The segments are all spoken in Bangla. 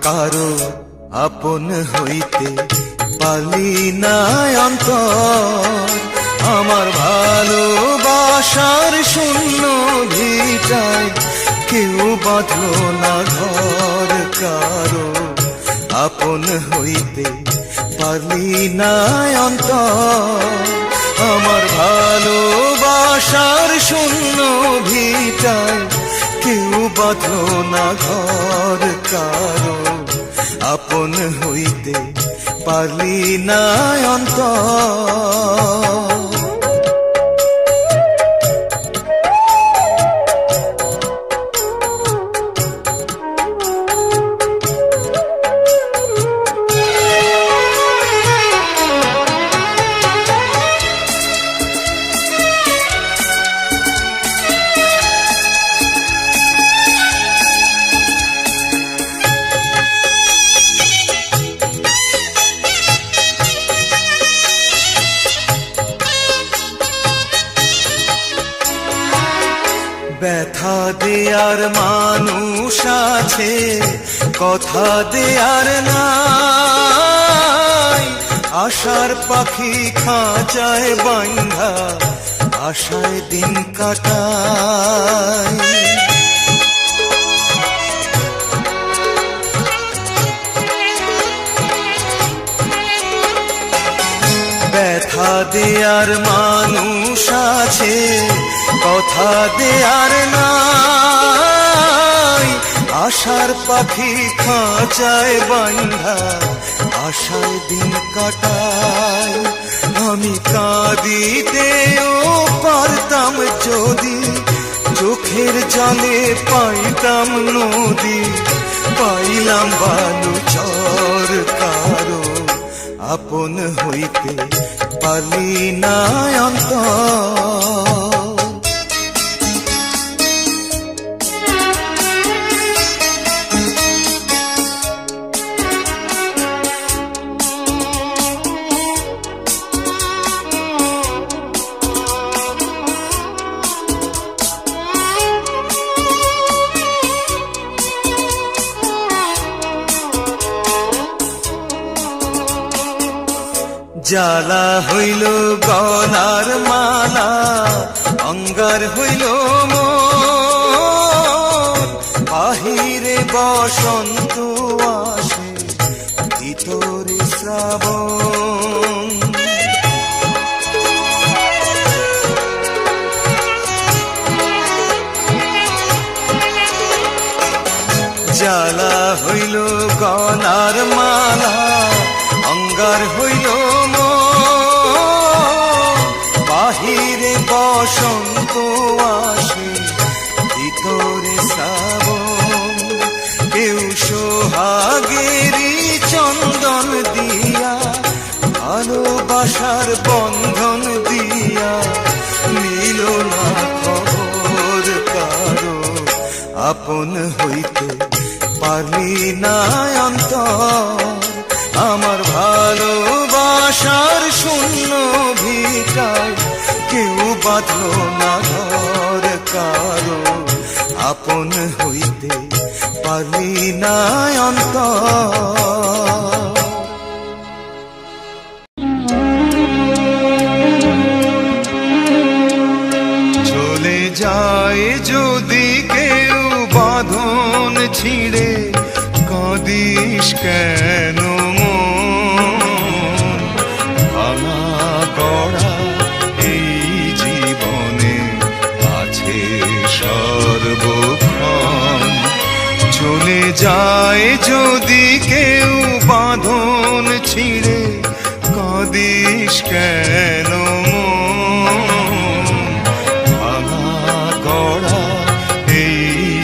কারো আপন হইতে পালি না অন্তর। আমার ভালোবাসার শূন্য ভিটায় কেউ বাঁধলো না ঘর, কারো আপন হইতে পালি না অন্তর। আমার ভালোবাসার শূন্য ভিটায় কেউ বাঁধলো না ঘর, কারো আপন হইতে পারলি না অন্তর। ব্যথা দেয়ার মানুষ আছে, কথা দেয়ার নাই। আশার পাখি খাঁচায় বাঁধা আশায় দিন কাটায়। ব্যথা দেয়ার মানুষ আছে, কথা দেয়ার নাই। আশার পাখি খাঁচায় বাঁধা আশায় দিন কাটায়। আমি কাঁদিতেও পারতাম যদি, চোখের জলে পাইতাম নদী। পাইলাম বালু চর, কারো আপন হইতে পারলি না অন্তর। জ্বালা হইল গলার মালা, অঙ্গার হইল মন। বাহিরে বসন্ত আসে, ভিতরে শ্রাবণ। জ্বালা হইল গলার মালা, অঙ্গার হইল বাহিরে বসন্ত আসে, ভিতরে শ্রাবণ। কেউ সোহাগেরি চন্দন দিয়া, ভালোবাসার বন্ধন দিয়া নিল না খবর, কারো আপন হইতে পারলি না অন্তর। আমার ভালোবাসার শূন্য ভিটায় কেউ বাঁধলো না ঘর, কারো আপন হইতে পারলি না অন্তর। চলে যায় যদি কেউ বাঁধন ছিঁড়ে, কাঁদিস কেন মন? ভাঙা গড়া এই জীবনে আছে সর্বক্ষণ। চলে যায় যদি কেউ বাঁধন ছিঁড়ে, কাঁদিস কেন মন? ভাঙা গড়া এই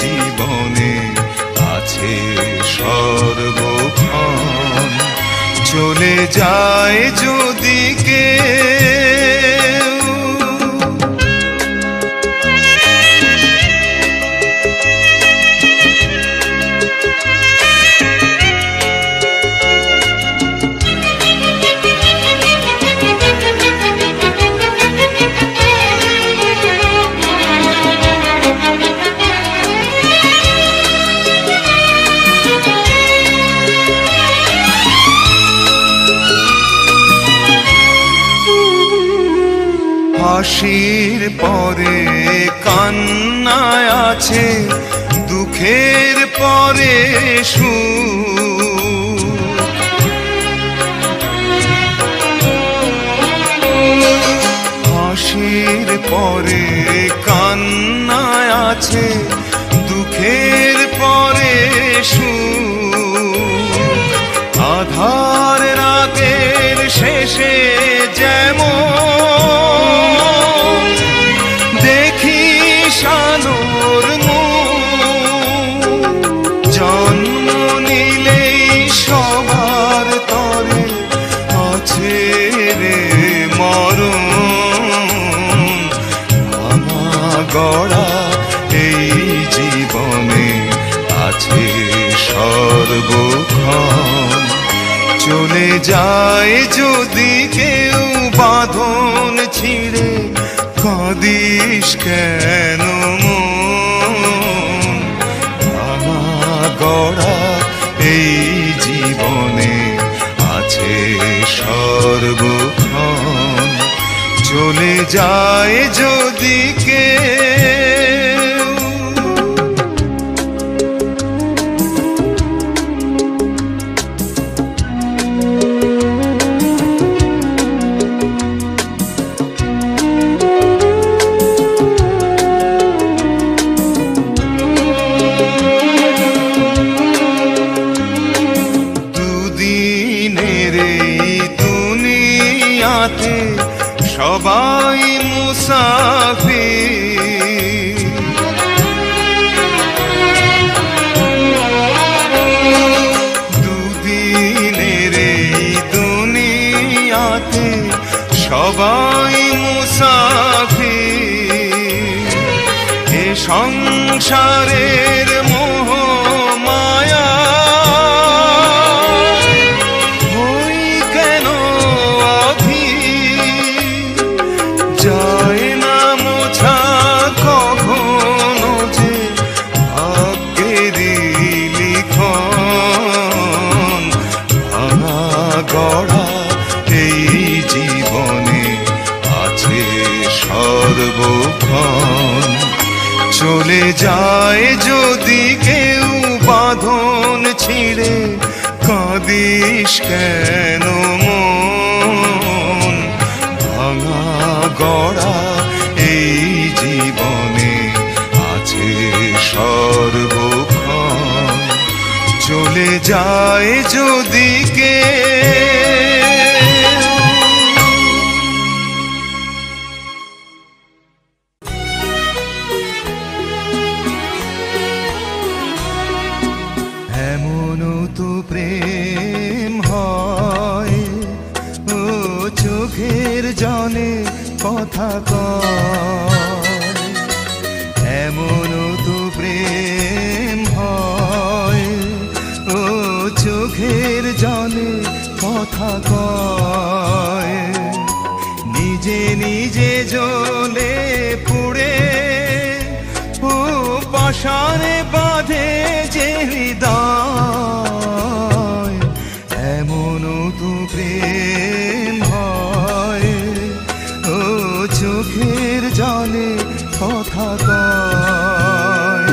জীবনে আছে সর্বক্ষণ। চলে যায় যদি কেউ, হাসির পরে কান্নায় আছে, দুঃখের পরে সুখ। হাসির পরে কান্নায় আছে, দুঃখের পরে সুখ। আধার রাতের শেষে যেমন দেখি আলোর মুখ, জন্ম নিলেই সবার তরে আছে রে মরণ। ভাঙা গড়া এই জীবনে আছে সর্বক্ষণ। চলে যায় যদি কেউ বাঁধন ছিঁড়ে, কাঁদিস কেন মন? ভাঙা গড়া এই জীবনে আছে সর্বক্ষণ। চলে যায় যদি কেউ। সবাই মুসাফির, দুদিনের এই দুনিয়াতে সবাই মুসাফির। এ সংসারের মোহ মায়া হই কেন যায় না মোছা কখনো যে ভাগ্যেরই লিখন। ভাঙা গড়া এই জীবনে আছে সর্বক্ষণ। চলে যায় যদি কেউ বাঁধন ছিঁড়ে, কাঁদিস কেন মন? ভাঙা গড়া এই জীবনে আছে সর্বক্ষণ। চলে যায় যদি কেউ। এমনও তো প্রেম হয়, ও চোখের জলে কথা কয়। এমনও তো প্রেম হয়, ও চোখের জলে কথা কয়। নিজে নিজে জ্বলে পুড়ে ও পাশানে বাঁধে যে হৃদয়। এমনও তো প্রেম হয়, ও চোখের জলে কথা কয়।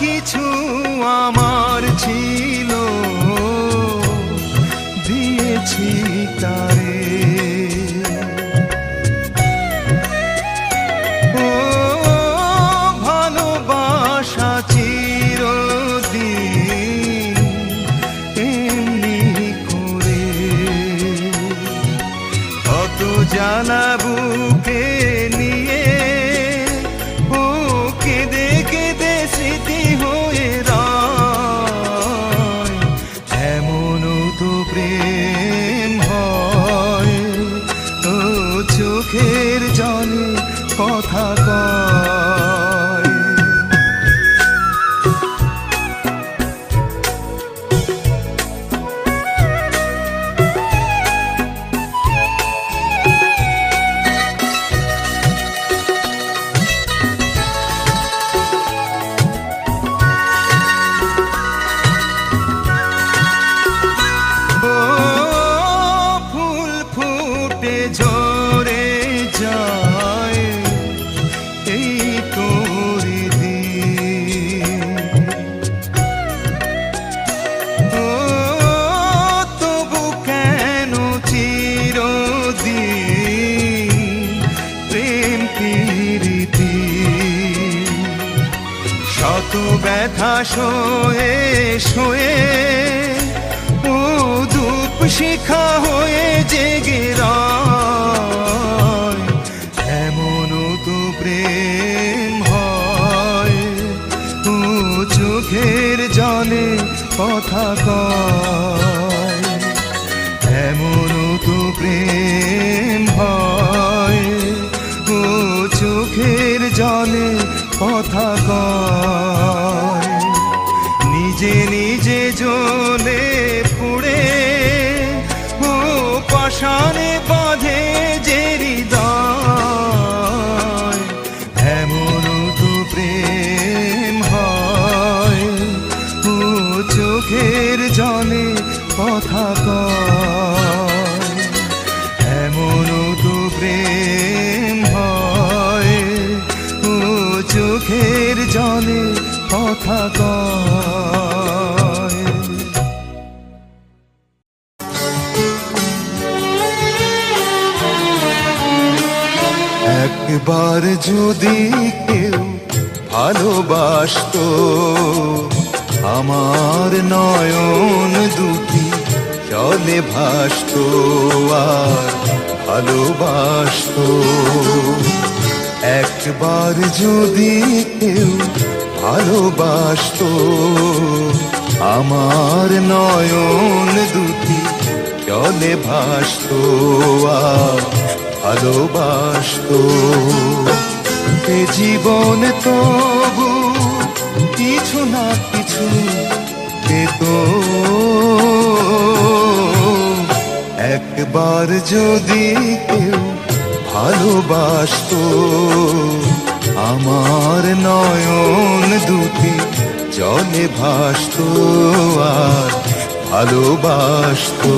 কিছু আমার ছিল দিয়েছি তারে, ও ভালোবাসা চিরদিন এমনি করে। কত জ্বালা বুকে নিয়ে ও কেঁদে কেঁদে স্মৃতি হয়ে রয়। এমনও তো প্রেম হয়, ও চোখের জলে কথা কয়। কত ব্যথা সয়ে সয়ে ও ধূপ শিখা হয়ে জেগে রয়। এমন তো প্রেম হয় ও চোখের জলে কথা কয়। এমন তো প্রেম হয় ও চোখের জলে কথা কয়। নিজে নিজে জ্বলে পুড়ে ও পাষাণে বাঁধে যে হৃদয়। এমন তো প্রেম হয় ও চোখের জলে কথা কয়। এমন তো প্রেম হয় ও চোখের জলে কথা কয়। একবার যদি কেউ ভালোবাসতো আমার নয়ন দুটি জলে ভাসতো আর ভালোবাসতো। একবার যদি কেউ ভালোবাসতো আমার নয়ন দুটি জলে ভাসতো আর ভালোবাসতো। এ জীবন তবু কিছু না কিছু পেত। একবার যদি কেউ ভালোবাসতো আমার নয়ন দুটি জলে ভাসতো আর ভালোবাসতো।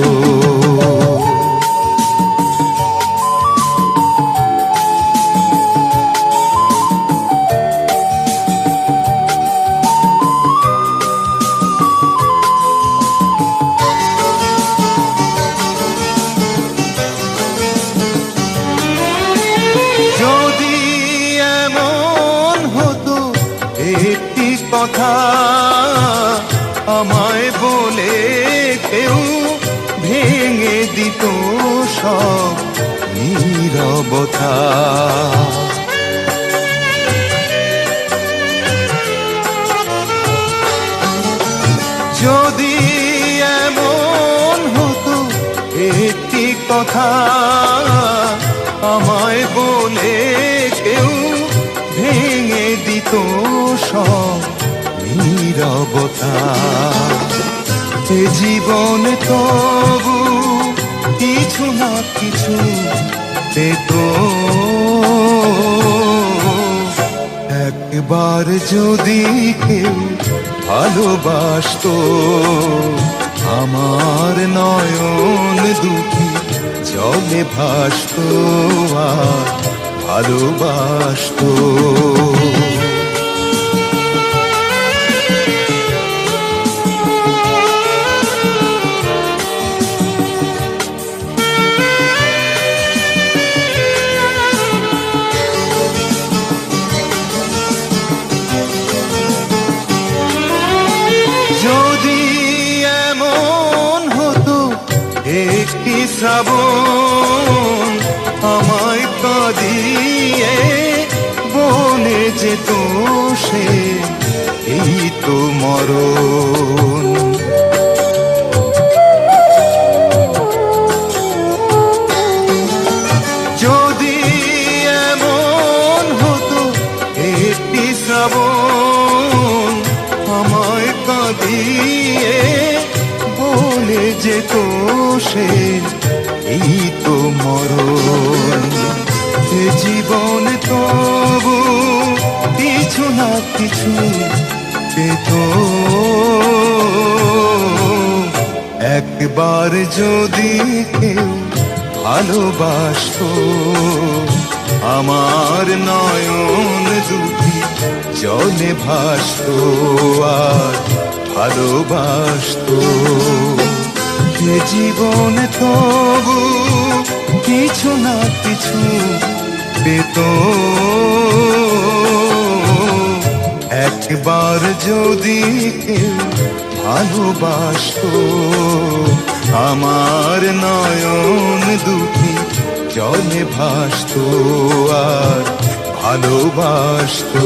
কথা আমায় বলে কেউ ভেঙে দিত সব নীরবতা। যদি এমন হতো একটি কথা আমায় বলে কেউ ভেঙে দিত সব নীরবতা। এ জীবনে তবু কিছু না কিছু পেত। একবার যদি কেউ ভালোবাসতো আমার নয়ন দুটি জলে ভাসতো আর ভালোবাসতো। যদি এমন হতো একটি শ্রাবণ আমায় কাঁদিয়ে বলে যেত সে এই তো মরণ। যদি এমন হতো একটি শ্রাবণ আমায় কাঁদিয়ে বলে যেত সে এই তো মরণ। এ জীবন তবু কিছু না কিছু পেত। একবার যদি কেউ ভালোবাসতো আমার নয়ন দুটি জলে ভাসতো আর ভালোবাসতো। এ জীবন তবু কিছু না কিছু পেত। একবার যদি কেউ ভালোবাসতো, আমার নয়ন দুটি জলে ভাসতো আর ভালোবাসতো।